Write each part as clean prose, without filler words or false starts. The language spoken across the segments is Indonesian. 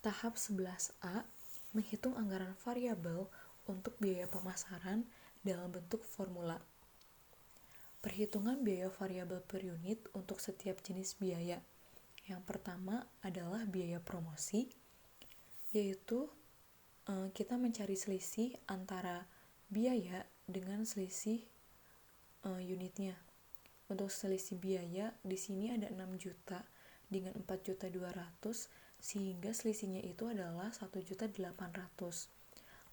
Tahap 11A menghitung anggaran variabel untuk biaya pemasaran dalam bentuk formula. Perhitungan biaya variabel per unit untuk setiap jenis biaya. Yang pertama adalah biaya promosi, yaitu kita mencari selisih antara biaya dengan selisih unitnya. Untuk selisih biaya di sini ada 6 juta dengan 4.200.000 sehingga selisihnya itu adalah 1.800.000.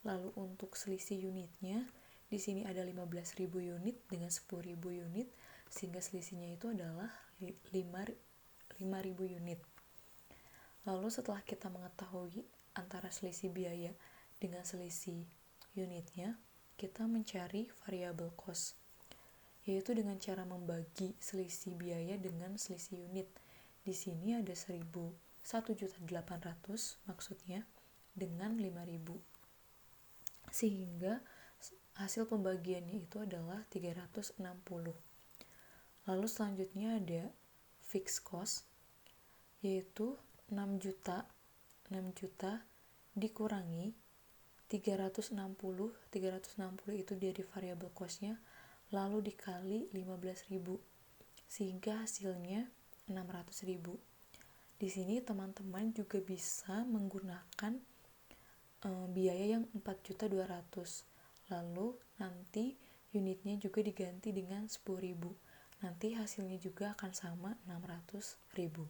Lalu untuk selisih unitnya di sini ada 15.000 unit dengan 10.000 unit sehingga selisihnya itu adalah 5.000 unit. Lalu setelah kita mengetahui antara selisih biaya dengan selisih unitnya, kita mencari variabel cost, yaitu dengan cara membagi selisih biaya dengan selisih unit. Di sini ada 1.800.000 maksudnya dengan 5.000. Sehingga hasil pembagiannya itu adalah 360. Lalu selanjutnya ada fixed cost, yaitu 6 juta dikurangi 360 itu dari variabel cost-nya, lalu dikali 15.000 sehingga hasilnya 600.000. Di sini teman-teman juga bisa menggunakan biaya yang 4.200.000, lalu nanti unitnya juga diganti dengan 10.000. Nanti hasilnya juga akan sama 600.000.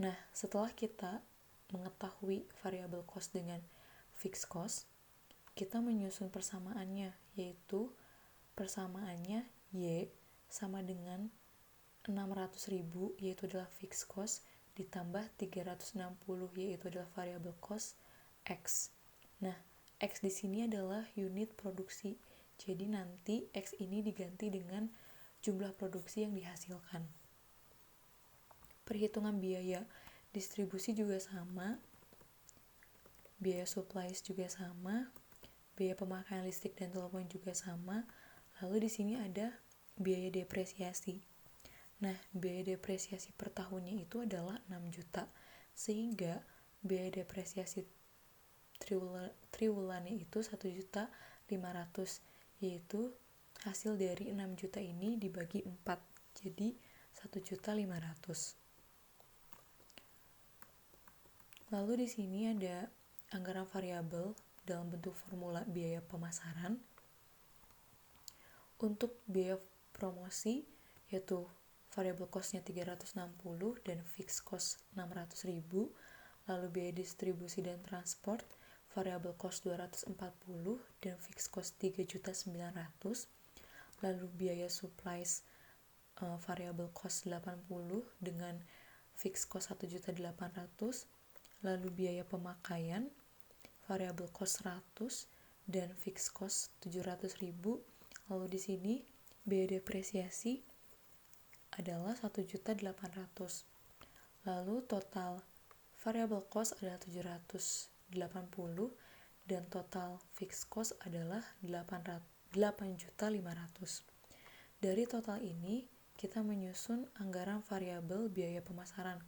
Nah, setelah kita mengetahui variabel cost dengan fixed cost, kita menyusun persamaannya, yaitu persamaannya Y sama dengan 600.000 yaitu adalah fixed cost ditambah 360 yaitu adalah variable cost X. Nah, X di sini adalah unit produksi. Jadi nanti X ini diganti dengan jumlah produksi yang dihasilkan. Perhitungan biaya distribusi juga sama, biaya supplies juga sama, biaya pemakaian listrik dan telepon juga sama. Lalu di sini ada biaya depresiasi. Nah, biaya depresiasi per tahunnya itu adalah 6 juta. Sehingga biaya depresiasi triwulannya itu 1.500.000, yaitu hasil dari 6 juta ini dibagi 4. Jadi 1.500.000. Lalu di sini ada anggaran variabel dalam bentuk formula biaya pemasaran. Untuk biaya promosi yaitu variable cost-nya 360 dan fixed cost 600.000. Lalu biaya distribusi dan transport variable cost 240 dan fixed cost 3.900.000. Lalu biaya supplies variable cost 80 dengan fixed cost 1.800.000. Lalu biaya pemakaian variable cost 100 dan fixed cost 700.000. Lalu di sini biaya depresiasi adalah 1.800.000. Lalu total variable cost adalah 780 dan total fixed cost adalah 8.500.000. Dari total ini kita menyusun anggaran variabel biaya pemasaran,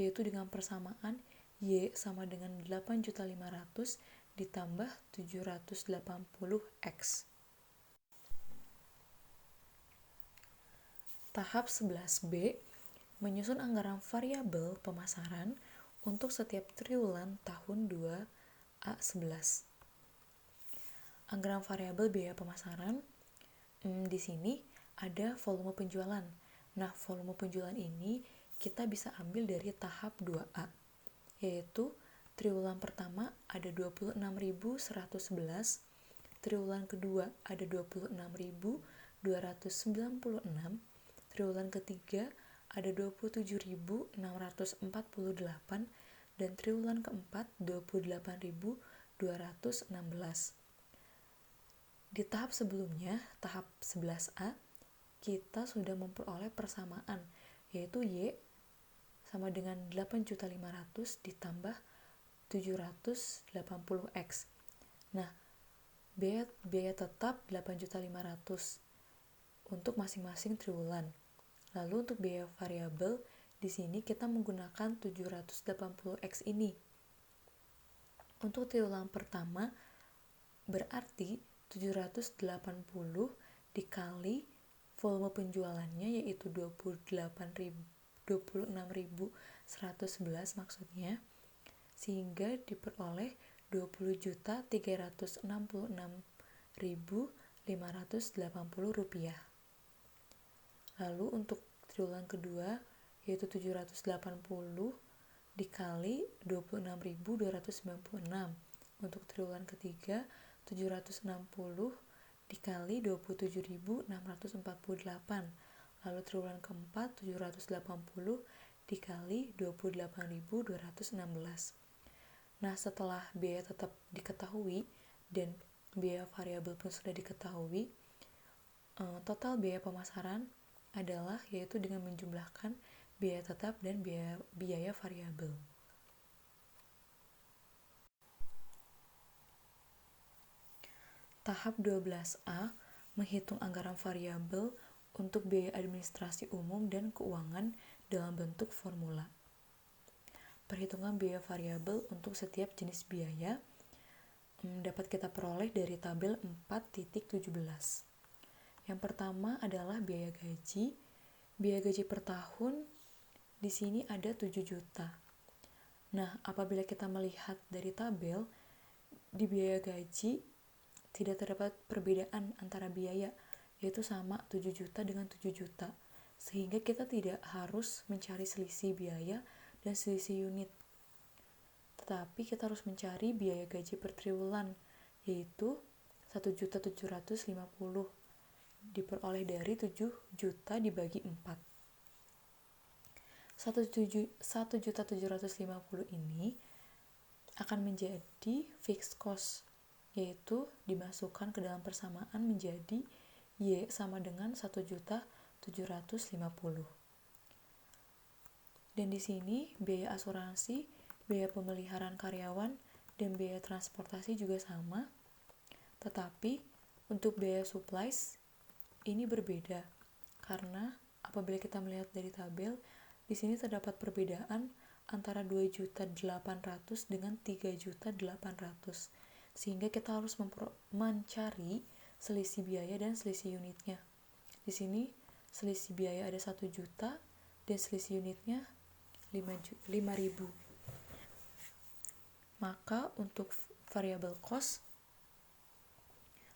yaitu dengan persamaan Y sama dengan 8.500.000 ditambah 780X. Tahap 11B menyusun anggaran variabel pemasaran untuk setiap triwulan tahun 2A11. Anggaran variabel biaya pemasaran di sini ada volume penjualan. Nah, volume penjualan ini kita bisa ambil dari tahap 2A, yaitu triwulan pertama ada 26.111, triwulan kedua ada 26.296, triwulan ketiga ada 27.648, dan triwulan keempat 28.216. Di tahap sebelumnya, tahap 11A, kita sudah memperoleh persamaan, yaitu Y sama dengan 8.500.000 ditambah 780X. Nah, biaya tetap 8.500.000 untuk masing-masing triwulan. Lalu untuk biaya variabel di sini kita menggunakan 780X ini. Untuk triwulan pertama berarti 780 dikali volume penjualannya yaitu 26.111 maksudnya, sehingga diperoleh 20.366.580 rupiah. Lalu untuk triwulan kedua yaitu 780 dikali 26.296. Untuk triwulan ketiga 760 dikali 27.648. Lalu triwulan keempat 780 dikali 28.216. Nah, setelah biaya tetap diketahui dan biaya variabel pun sudah diketahui, total biaya pemasaran adalah yaitu dengan menjumlahkan biaya tetap dan biaya variabel. Tahap 12A menghitung anggaran variabel untuk biaya administrasi umum dan keuangan dalam bentuk formula. Perhitungan biaya variabel untuk setiap jenis biaya dapat kita peroleh dari tabel 4.17. Yang pertama adalah biaya gaji. Biaya gaji per tahun di sini ada 7 juta. Nah, apabila kita melihat dari tabel, di biaya gaji tidak terdapat perbedaan antara biaya, yaitu sama 7 juta dengan 7 juta. Sehingga kita tidak harus mencari selisih biaya dan selisih unit. Tetapi kita harus mencari biaya gaji per triwulan, yaitu 1.750.000 diperoleh dari 7 juta dibagi 4. 1.750.000 ini akan menjadi fixed cost, yaitu dimasukkan ke dalam persamaan menjadi Y sama dengan 1.750.000. Dan di sini biaya asuransi, biaya pemeliharaan karyawan, dan biaya transportasi juga sama. Tetapi untuk biaya supplies ini berbeda karena apabila kita melihat dari tabel, di sini terdapat perbedaan antara 2.800.000 dengan 3.800.000. Sehingga kita harus mencari selisih biaya dan selisih unitnya. Di sini selisih biaya ada 1 juta dan selisih unitnya 5.000. Maka untuk variable cost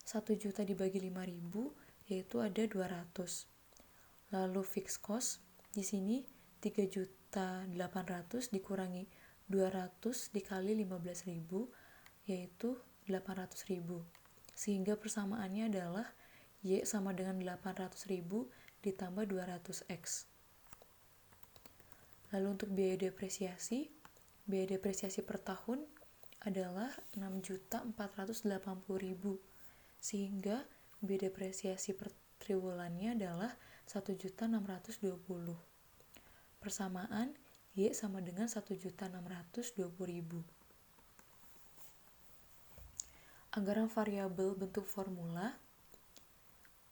1 juta dibagi 5.000 yaitu ada 200. Lalu fixed cost di sini 3.800.000 dikurangi 200 dikali 15.000 yaitu 800.000. Sehingga persamaannya adalah Y sama dengan 800.000 ditambah 200X. Lalu untuk biaya depresiasi per tahun adalah 6.480.000, sehingga biaya depresiasi per triwulannya adalah 1.620. Persamaan Y sama dengan 1.620.000. Anggaran variabel bentuk formula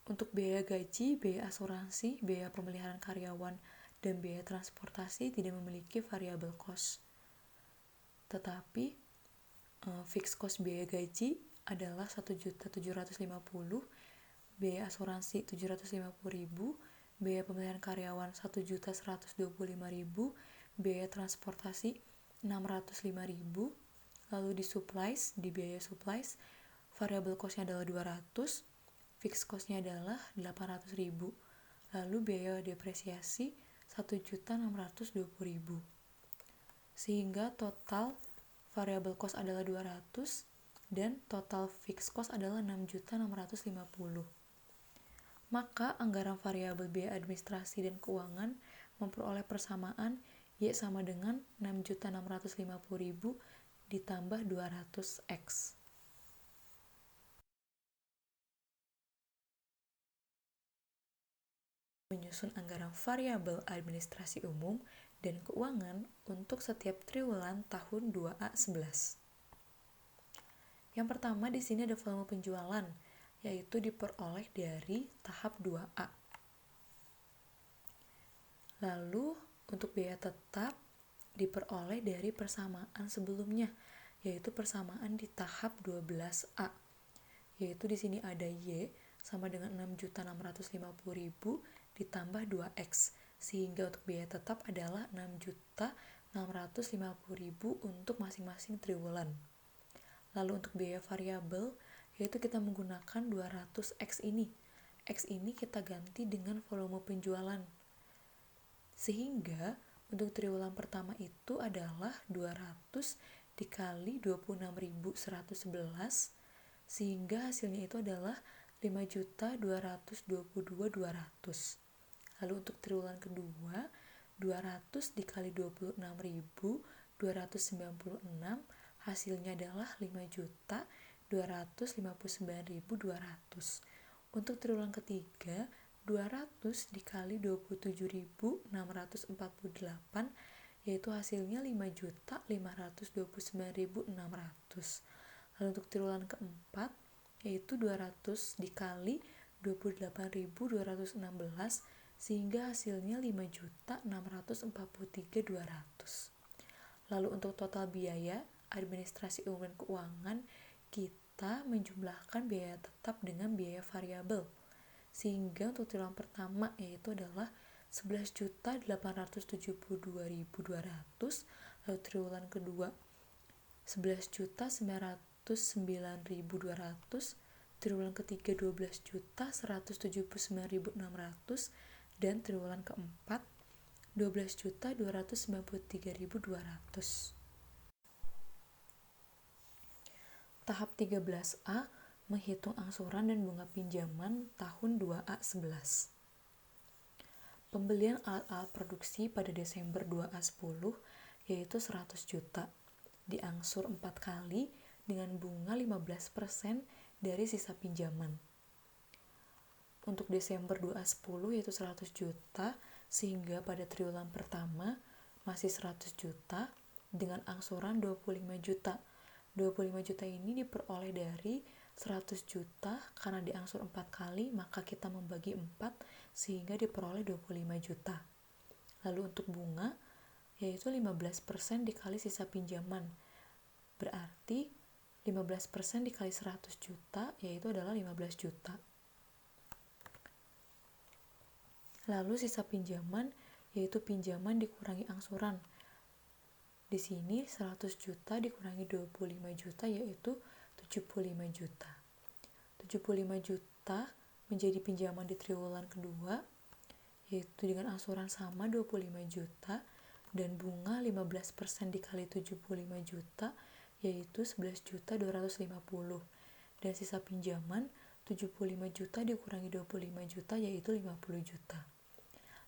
untuk biaya gaji, biaya asuransi, biaya pemeliharaan karyawan, dan biaya transportasi tidak memiliki variabel cost. Tetapi fixed cost biaya gaji adalah 1.750.000, biaya asuransi 750.000, biaya pemeliharaan karyawan 1.125.000, biaya transportasi 605.000. Lalu di biaya supplies variable cost-nya adalah 200, fixed cost-nya adalah 800.000. Lalu biaya depresiasi 1.620.000. Sehingga total variable cost adalah 200 dan total fixed cost adalah 6.650. Maka anggaran variabel biaya administrasi dan keuangan memperoleh persamaan Y sama dengan 6.650.000 ditambah 200X. Menyusun anggaran variabel administrasi umum dan keuangan untuk setiap triwulan tahun 2A11. Yang pertama di sini ada volume penjualan, yaitu diperoleh dari tahap 2A. Lalu untuk biaya tetap diperoleh dari persamaan sebelumnya, yaitu persamaan di tahap 12A. Yaitu di sini ada Y sama dengan 6.650.000 ditambah 2X, sehingga untuk biaya tetap adalah 6.650.000 untuk masing-masing triwulan. Lalu untuk biaya variabel, yaitu kita menggunakan 200X ini. X ini kita ganti dengan volume penjualan. Sehingga untuk triwulan pertama itu adalah 200 dikali 26.111, sehingga hasilnya itu adalah 5.222.200. Lalu untuk triwulan kedua, 200 dikali 26.296, hasilnya adalah 5.259.200. Untuk triwulan ketiga, 200 dikali 27.648, yaitu hasilnya 5.529.600. Lalu untuk triwulan keempat, yaitu 200 dikali 28.216, sehingga hasilnya 5.643.200. Lalu untuk total biaya administrasi umum dan keuangan, kita menjumlahkan biaya tetap dengan biaya variabel. Sehingga untuk triwulan pertama yaitu adalah 11.872.200, lalu triwulan kedua 11.909.200, triwulan ketiga 12.179.600, dan triwulan keempat 12.293.200. Tahap 13A menghitung angsuran dan bunga pinjaman tahun 2A11. Pembelian alat-alat produksi pada Desember 2A10 yaitu 100 juta, diangsur 4 kali dengan bunga 15% dari sisa pinjaman. Untuk Desember 2A10 yaitu 100 juta, sehingga pada triwulan pertama masih 100 juta dengan angsuran 25 juta. 25 juta ini diperoleh dari 100 juta karena diangsur 4 kali, maka kita membagi 4 sehingga diperoleh 25 juta. Lalu untuk bunga yaitu 15% dikali sisa pinjaman. Berarti 15% dikali 100 juta yaitu adalah 15 juta. Lalu sisa pinjaman yaitu pinjaman dikurangi angsuran. Di sini 100 juta dikurangi 25 juta yaitu 75 juta. 75 juta menjadi pinjaman di triwulan kedua yaitu dengan angsuran sama 25 juta dan bunga 15% dikali 75 juta yaitu 11.250. Dan sisa pinjaman 75 juta dikurangi 25 juta yaitu 50 juta.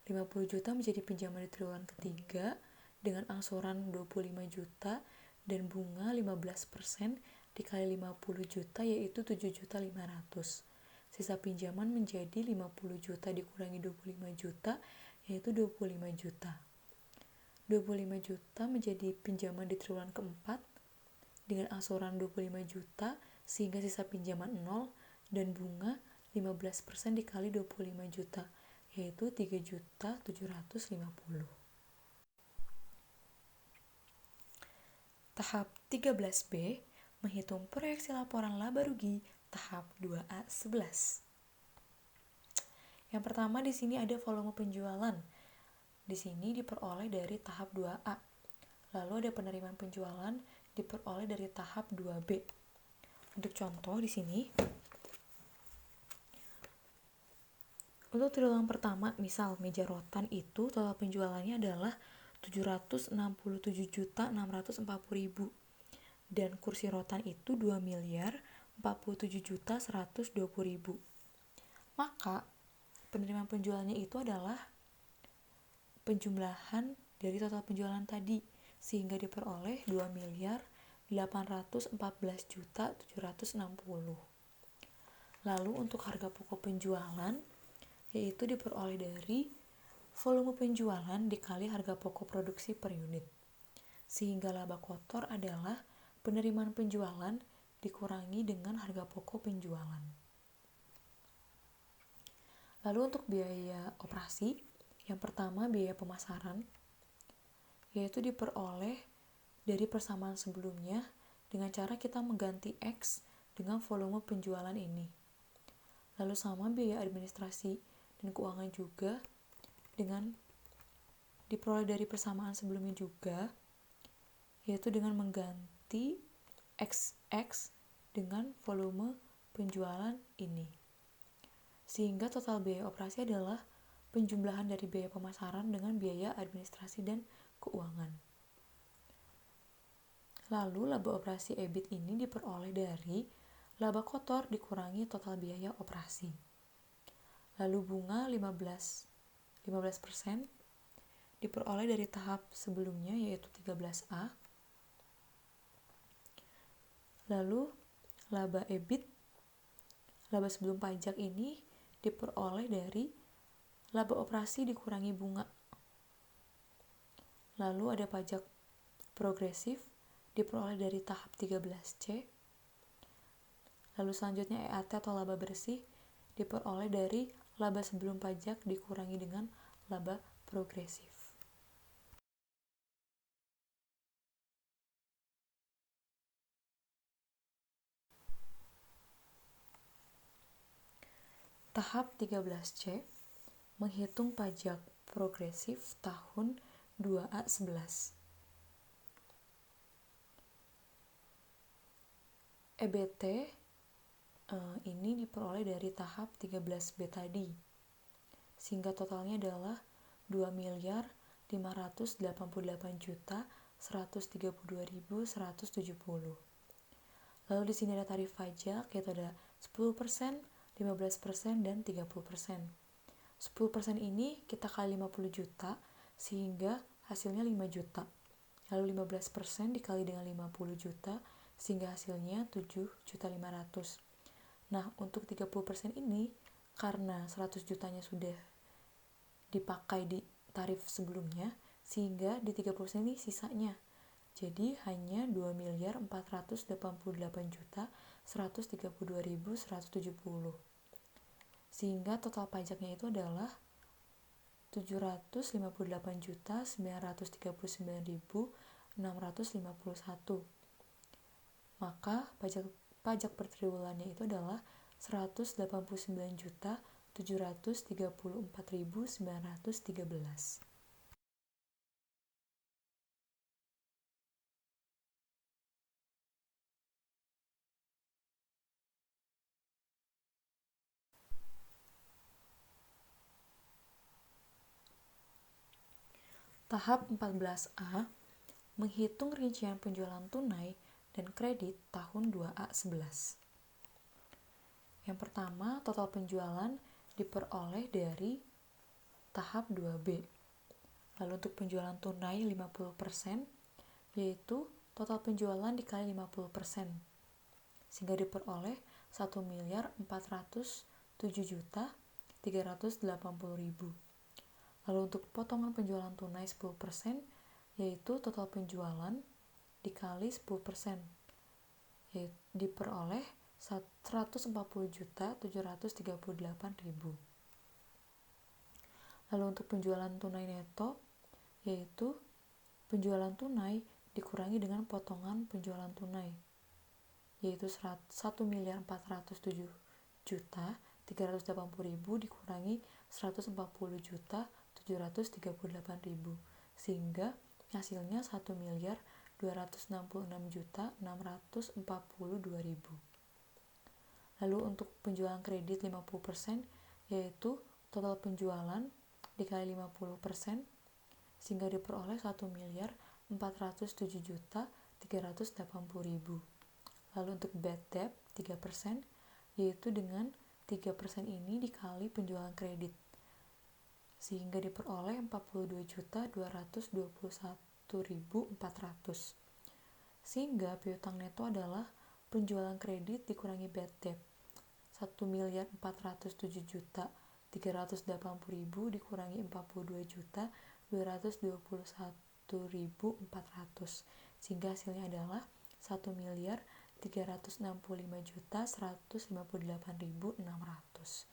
50 juta menjadi pinjaman di triwulan ketiga dengan angsuran 25 juta dan bunga 15% dikali 50 juta yaitu 7.500. Sisa pinjaman menjadi 50 juta dikurangi 25 juta yaitu 25 juta. 25 juta menjadi pinjaman di triwulan keempat dengan angsuran 25 juta sehingga sisa pinjaman 0 dan bunga 15% dikali 25 juta yaitu 3.750. Tahap 13B menghitung proyeksi laporan laba rugi tahap 2A11. Yang pertama di sini ada volume penjualan. Di sini diperoleh dari tahap 2A. Lalu ada penerimaan penjualan diperoleh dari tahap 2B. Untuk contoh di sini untuk triwulan pertama, misal meja rotan itu total penjualannya adalah 767.640.000 dan kursi rotan itu 2.047.120.000. Maka penerimaan penjualannya itu adalah penjumlahan dari total penjualan tadi sehingga diperoleh 2.814.760. Lalu untuk harga pokok penjualan yaitu diperoleh dari volume penjualan dikali harga pokok produksi per unit. Sehingga laba kotor adalah penerimaan penjualan dikurangi dengan harga pokok penjualan. Lalu untuk biaya operasi, yang pertama biaya pemasaran, yaitu diperoleh dari persamaan sebelumnya dengan cara kita mengganti X dengan volume penjualan ini. Lalu sama biaya administrasi dan keuangan juga dengan diperoleh dari persamaan sebelumnya juga, yaitu dengan mengganti XX dengan volume penjualan ini. Sehingga total biaya operasi adalah penjumlahan dari biaya pemasaran dengan biaya administrasi dan keuangan. Lalu laba operasi EBIT ini diperoleh dari laba kotor dikurangi total biaya operasi. Lalu bunga 15% diperoleh dari tahap sebelumnya yaitu 13A. Lalu laba EBIT, laba sebelum pajak ini diperoleh dari laba operasi dikurangi bunga. Lalu ada pajak progresif diperoleh dari tahap 13C. Lalu selanjutnya EAT atau laba bersih diperoleh dari laba sebelum pajak dikurangi dengan laba progresif. Tahap 13C menghitung pajak progresif tahun 2A11. EBT ini diperoleh dari tahap 13B tadi, sehingga totalnya adalah 2.088.132.170. Lalu di sini ada tarif pajak, yaitu ada 10%, 15%, dan 30%. 10% ini kita kali 50 juta, sehingga hasilnya 5 juta. Lalu 15% dikali dengan 50 juta, sehingga hasilnya 7.500.000. Nah, untuk 30% ini, karena 100 jutanya sudah dipakai di tarif sebelumnya, sehingga di 30% ini sisanya. Jadi hanya 2.488.132.170. Sehingga total pajaknya itu adalah 758.939.651. Maka pajak per triwulannya itu adalah 189.734.913. Tahap 14A menghitung rincian penjualan tunai dan kredit tahun 2A11. Yang pertama, total penjualan diperoleh dari tahap 2B. Lalu untuk penjualan tunai 50%, yaitu total penjualan dikali 50%, sehingga diperoleh 1.407.380.000. Lalu untuk potongan penjualan tunai 10%, yaitu total penjualan dikali 10%, yaitu diperoleh 140.738.000. Lalu untuk penjualan tunai neto, yaitu penjualan tunai dikurangi dengan potongan penjualan tunai, yaitu 1.407.380.000 dikurangi 140.738.000, sehingga hasilnya 1.266.642.000. Lalu untuk penjualan kredit 50%, yaitu total penjualan dikali 50%, sehingga diperoleh 1.407.380.000. Lalu untuk bad debt 3%, yaitu dengan 3% ini dikali penjualan kredit, sehingga diperoleh 42.221.400. Sehingga piutang neto adalah penjualan kredit dikurangi bad debt, 1.407.380.000 dikurangi 42.221.400, sehingga hasilnya adalah 1.355.158.600.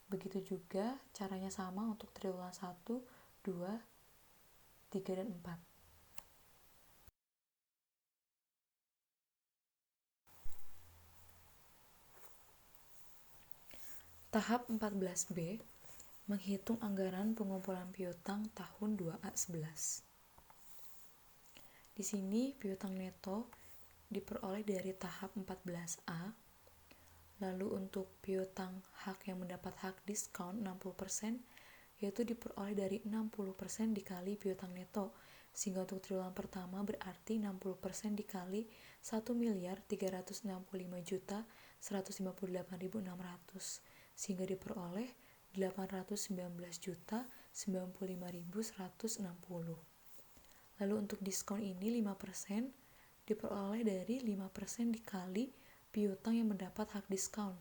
Begitu juga caranya sama untuk triwulan 1, 2, 3, dan 4. Tahap 14B, menghitung anggaran pengumpulan piutang tahun 2A11. Di sini piutang neto diperoleh dari tahap 14A. Lalu untuk piutang hak yang mendapat hak diskon 60%, yaitu diperoleh dari 60% dikali piutang neto. Sehingga untuk triwulan pertama berarti 60% dikali 1.365.158.600, sehingga diperoleh 819.095.160. Lalu untuk diskon ini 5% diperoleh dari 5% dikali piutang yang mendapat hak diskon,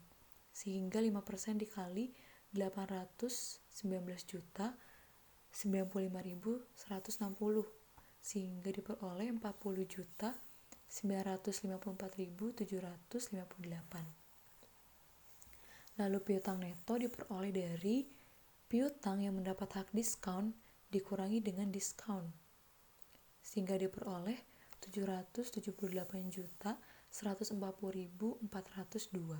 sehingga 5% dikali 819.095.160, sehingga diperoleh 40.954.758. Lalu piutang neto diperoleh dari piutang yang mendapat hak diskon dikurangi dengan diskon, sehingga diperoleh 778.140.402.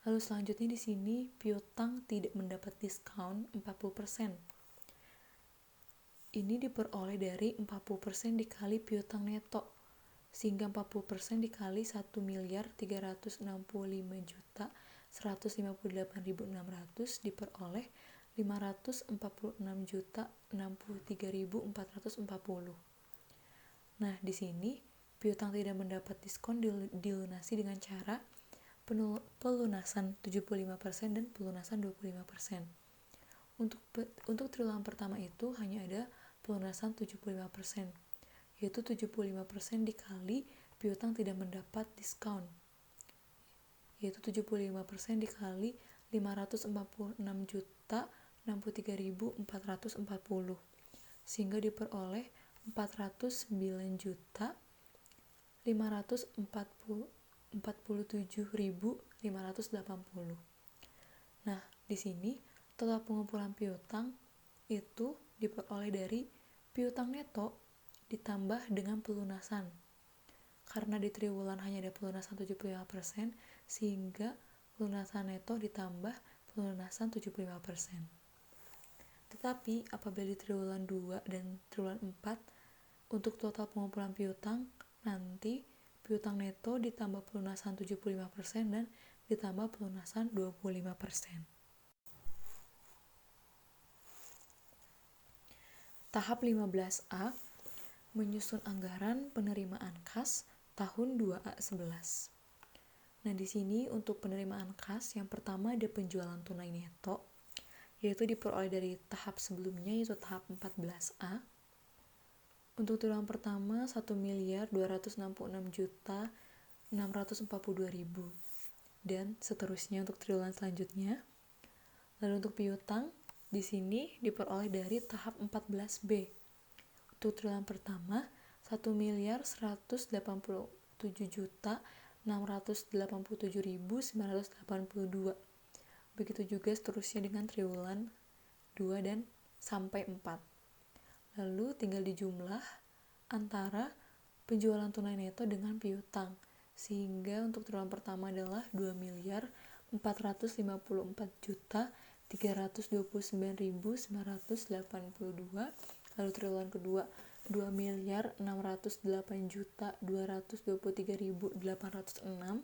Lalu selanjutnya di sini piutang tidak mendapat diskon 40%. Ini diperoleh dari 40% dikali piutang neto, sehingga 40% dikali 1.365.158.600 diperoleh 546.063.440. Nah, di sini piutang tidak mendapat diskon dilunasi dengan cara pelunasan 75% dan pelunasan 25%. Untuk triwulan pertama itu hanya ada pelunasan 75%, yaitu 75% dikali piutang tidak mendapat diskon, yaitu 75% dikali 546.063.440, sehingga diperoleh 409.547.580. Nah, di sini total pengumpulan piutang itu diperoleh dari piutang neto ditambah dengan pelunasan. Karena di triwulan hanya ada pelunasan 75%, sehingga pelunasan neto ditambah pelunasan 75%. Tetapi apabila di triwulan 2 dan triwulan 4, untuk total pengumpulan piutang, nanti piutang neto ditambah pelunasan 75% dan ditambah pelunasan 25%. Tahap 15A, menyusun anggaran penerimaan kas tahun 2A11. Nah, di sini untuk penerimaan kas yang pertama ada penjualan tunai neto, yaitu diperoleh dari tahap sebelumnya, yaitu tahap 14A. Untuk triwulan pertama 1.266.642.000 dan seterusnya untuk triwulan selanjutnya. Lalu untuk piutang di sini diperoleh dari tahap 14B. Untuk triwulan pertama 1.187.687.982. Begitu juga seterusnya dengan triwulan 2 dan sampai 4. Lalu tinggal dijumlah antara penjualan tunai neto dengan piutang, sehingga untuk triwulan pertama adalah 2.459.982. Lalu triwulan kedua 2.608.223.806.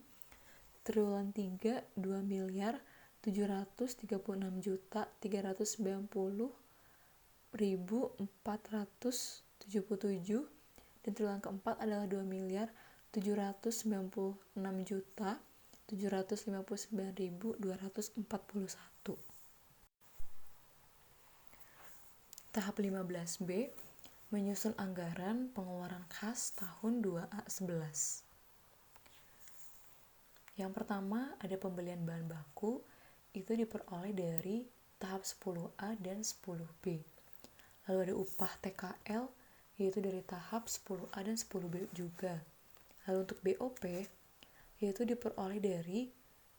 Triwulan 3 2.736.390.477. Dan triwulan keempat adalah 2.796.759.241. Tahap 15B, menyusun anggaran pengeluaran kas tahun 2A11. Yang pertama ada pembelian bahan baku, itu diperoleh dari tahap 10A dan 10B. Lalu ada upah TKL, yaitu dari tahap 10A dan 10B juga. Lalu untuk BOP, yaitu diperoleh dari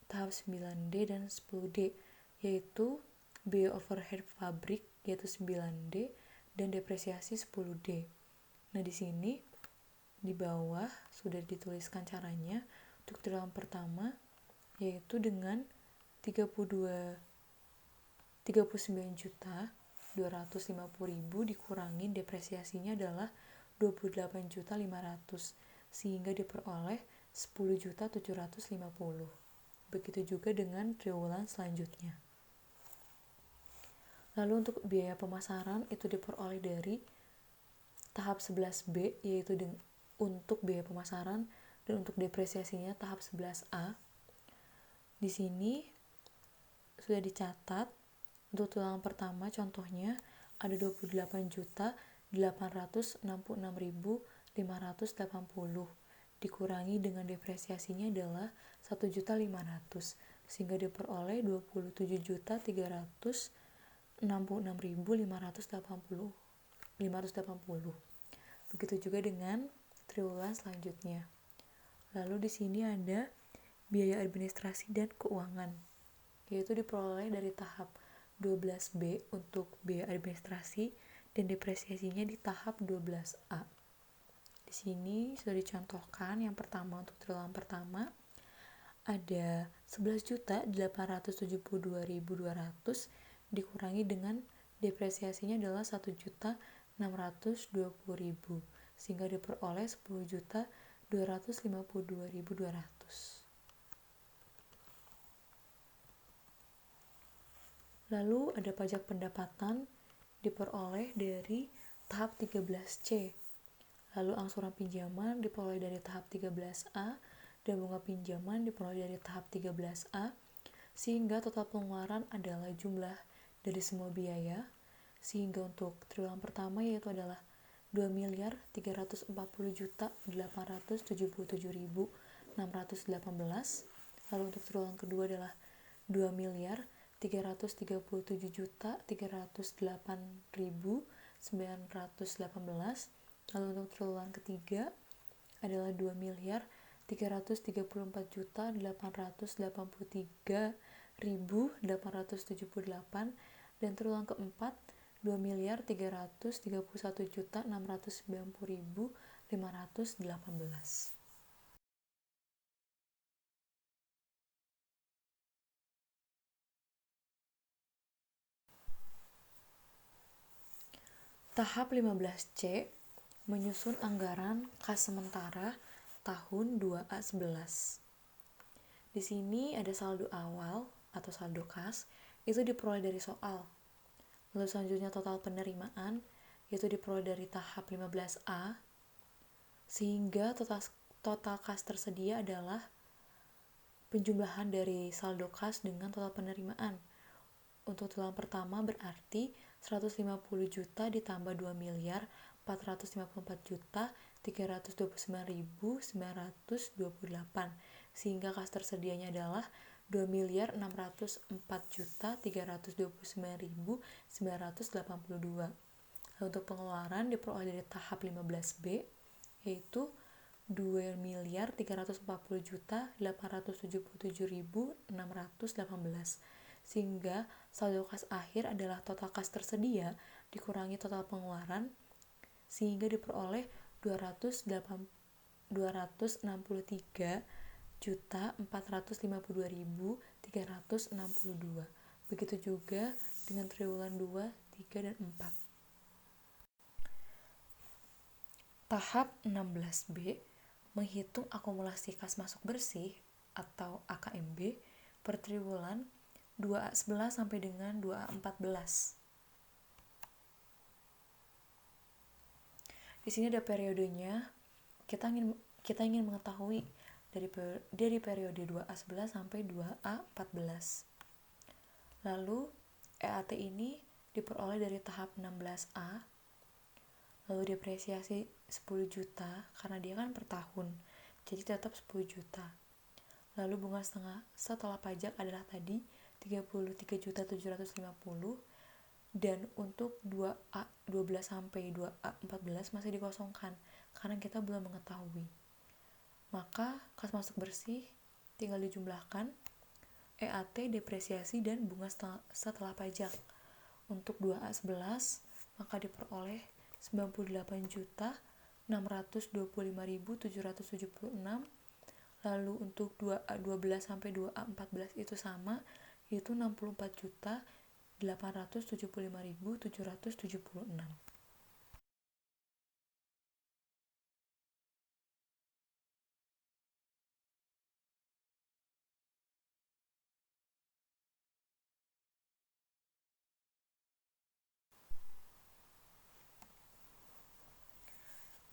tahap 9D dan 10D, yaitu biaya overhead pabrik, yaitu 9D, dan depresiasi 10D. Nah, di sini di bawah sudah dituliskan caranya untuk triwulan pertama, yaitu dengan 39.250.000 dikurangi depresiasinya adalah 28.500.000 sehingga diperoleh 10.750.000. Begitu juga dengan triwulan selanjutnya. Lalu untuk biaya pemasaran itu diperoleh dari tahap 11B, yaitu untuk biaya pemasaran, dan untuk depresiasinya tahap 11A. Di sini sudah dicatat untuk triwulan pertama contohnya ada 28.866.580 dikurangi dengan depresiasinya adalah 1.500.000 sehingga diperoleh 27.366.580. Begitu juga dengan triwulan selanjutnya. Lalu di sini ada biaya administrasi dan keuangan, yaitu diperoleh dari tahap 12B untuk biaya administrasi dan depresiasinya di tahap 12A. Di sini sudah dicontohkan yang pertama untuk triwulan pertama ada 11.872.200 dikurangi dengan depresiasinya adalah 1.620.000 sehingga diperoleh 10.252.200. Lalu ada pajak pendapatan diperoleh dari tahap 13C. Lalu angsuran pinjaman diperoleh dari tahap 13A dan bunga pinjaman diperoleh dari tahap 13A sehingga total pengeluaran adalah jumlah dari semua biaya sehingga untuk triwulan pertama yaitu adalah 2.340.877.618. Lalu untuk triwulan kedua adalah 2.337.308.918. Lalu untuk triwulan ketiga adalah 2.384.883.878 dan triwulan keempat 2.331.690.518. Tahap 15C menyusun anggaran kas sementara tahun 2A11. Di sini ada saldo awal atau saldo kas, itu diperoleh dari soal. Lalu selanjutnya total penerimaan, yaitu diperoleh dari tahap 15A, sehingga total kas tersedia adalah penjumlahan dari saldo kas dengan total penerimaan. Untuk triwulan pertama berarti 150 juta ditambah 2.454.329.928 sehingga kas tersedianya adalah 2.604.329.982. Untuk pengeluaran diperoleh dari tahap 15B yaitu 2.340.877.618 sehingga saldo kas akhir adalah total kas tersedia dikurangi total pengeluaran sehingga diperoleh 253.452.362. Begitu juga dengan triwulan 2, 3, dan 4. Tahap 16B menghitung akumulasi kas masuk bersih atau AKMB per triwulan 2A11 sampai dengan 2A14. Di sini ada periodenya. Kita ingin mengetahui dari periode 2A11 sampai 2A14. Lalu EAT ini diperoleh dari tahap 16A. Lalu depresiasi 10 juta karena dia kan per tahun. Jadi tetap 10 juta. Lalu bunga setengah setelah pajak adalah tadi 33.750.000 dan untuk 2A12 sampai 2A14 masih dikosongkan karena kita belum mengetahui. Maka kas masuk bersih tinggal dijumlahkan EAT, depresiasi, dan bunga setelah pajak. Untuk 2A11 maka diperoleh 98.625.776. Lalu untuk 2A12 sampai 2A14 itu sama, yaitu 64.875.776.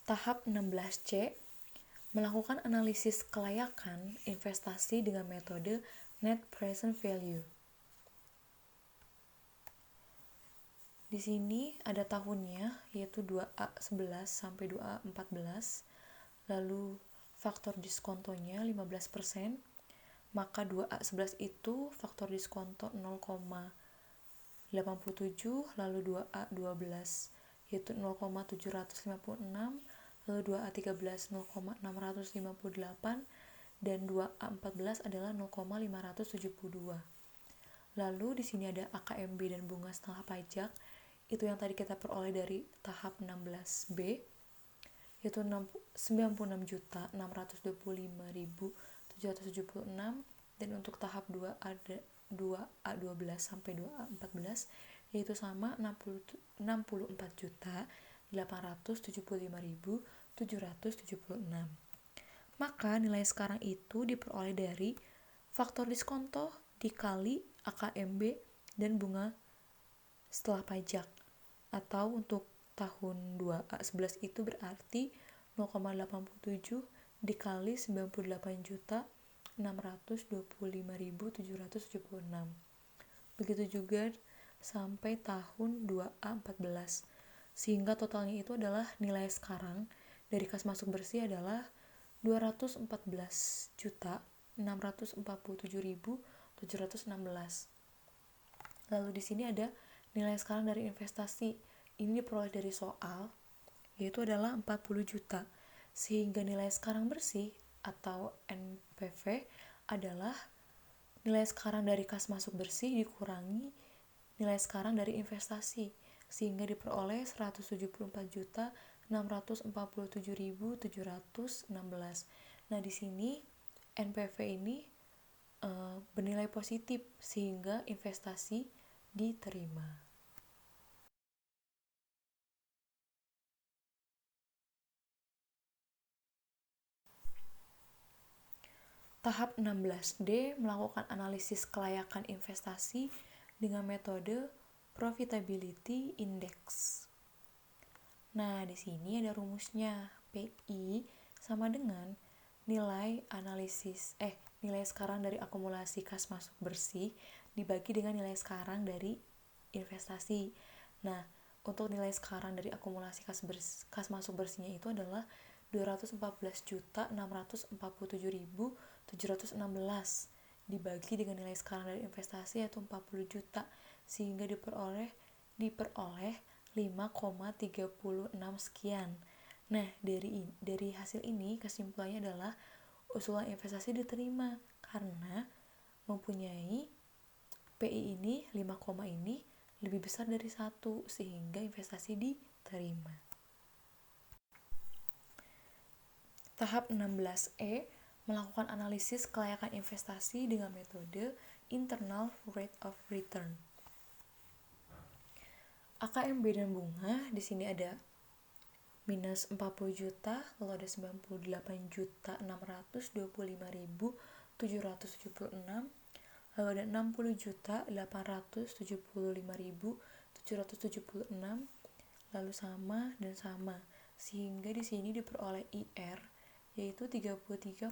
Tahap 16C, melakukan analisis kelayakan investasi dengan metode Net Present Value. Di sini ada tahunnya, yaitu 2A11 sampai 2A14, lalu faktor diskontonya 15%, maka 2A11 itu faktor diskonto 0,87, lalu 2A12 yaitu 0,756, lalu 2A13 0,658, dan 2A14 adalah 0,572. Lalu di sini ada AKMB dan bunga setelah pajak, itu yang tadi kita peroleh dari tahap 16B, yaitu 96.625.776, dan untuk tahap 2 ada 2A12 sampai 2A14 yaitu sama 64.875.776. Maka nilai sekarang itu diperoleh dari faktor diskonto dikali AKMB dan bunga setelah pajak, atau untuk tahun 2A11 itu berarti 0,87 dikali 98.625.776. Begitu juga sampai tahun 2A14, sehingga totalnya itu adalah nilai sekarang dari kas masuk bersih adalah 214.647.716. Lalu di sini ada nilai sekarang dari investasi. Ini diperoleh dari soal, yaitu adalah 40 juta. Sehingga nilai sekarang bersih atau NPV adalah nilai sekarang dari kas masuk bersih dikurangi nilai sekarang dari investasi, sehingga diperoleh 174.647.716. Nah, di sini NPV ini bernilai positif sehingga investasi diterima. Tahap 16D melakukan analisis kelayakan investasi dengan metode Profitability Index. Nah, di sini ada rumusnya. PI sama dengan nilai sekarang dari akumulasi kas masuk bersih dibagi dengan nilai sekarang dari investasi. Nah, untuk nilai sekarang dari akumulasi kas masuk bersihnya itu adalah 214.647.716 dibagi dengan nilai sekarang dari investasi yaitu 40 juta, sehingga diperoleh 5,36 sekian. Nah, dari hasil ini kesimpulannya adalah usulan investasi diterima karena mempunyai PI ini 5, ini lebih besar dari 1, sehingga investasi diterima. Tahap 16E melakukan analisis kelayakan investasi dengan metode Internal Rate of Return. AKMB dan bunga di sini ada minus 40 juta, lalu ada 98.625.776, lalu ada 60.875.776, lalu sama dan sama, sehingga di sini diperoleh IR yaitu 33,68%.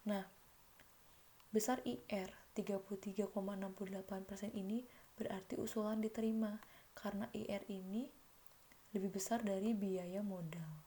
Nah, besar IR 33,68% ini berarti usulan diterima karena IR ini lebih besar dari biaya modal.